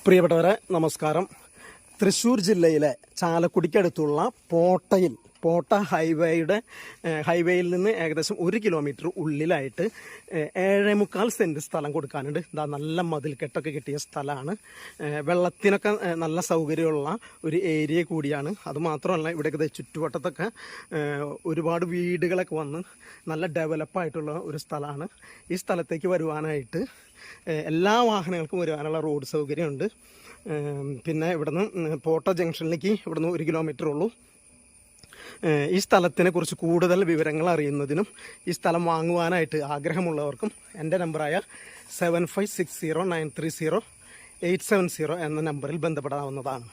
പ്രിയപ്പെട്ടവരെ നമസ്കാരം. തൃശ്ശൂർ ജില്ലയിലെ ചാലക്കുടിക്കടുത്തുള്ള പോട്ട ഹൈവേയിൽ നിന്ന് ഏകദേശം 1 കിലോമീറ്റർ ഉള്ളിലായിട്ട് 7.25 സെൻറ്റ് സ്ഥലം കൊടുക്കാനുണ്ട്. ഇതാ നല്ല മതിൽക്കെട്ടൊക്കെ കിട്ടിയ സ്ഥലമാണ്. വെള്ളത്തിനൊക്കെ നല്ല സൗകര്യമുള്ള ഒരു ഏരിയ കൂടിയാണ്. അതുമാത്രമല്ല ഇവിടെയൊക്കെ ചുറ്റുവട്ടത്തൊക്കെ ഒരുപാട് വീടുകളൊക്കെ വന്ന് നല്ല ഡെവലപ്പായിട്ടുള്ള ഒരു സ്ഥലമാണ്. ഈ സ്ഥലത്തേക്ക് വരുവാനായിട്ട് എല്ലാ വാഹനങ്ങൾക്കും വരുവാനുള്ള റോഡ് സൗകര്യമുണ്ട്. പിന്നെ ഇവിടുന്ന് പോട്ട ജംഗ്ഷനിലേക്ക് ഇവിടുന്ന് 1 കിലോമീറ്റർ ഉള്ളൂ. ഈ സ്ഥലത്തിനെ കുറിച്ച് കൂടുതൽ വിവരങ്ങൾ അറിയുന്നതിനും ഈ സ്ഥലം വാങ്ങുവാനായിട്ട് ആഗ്രഹമുള്ളവർക്കും എൻ്റെ നമ്പറായ 7560930870 എന്ന നമ്പറിൽ ബന്ധപ്പെടാവുന്നതാണ്.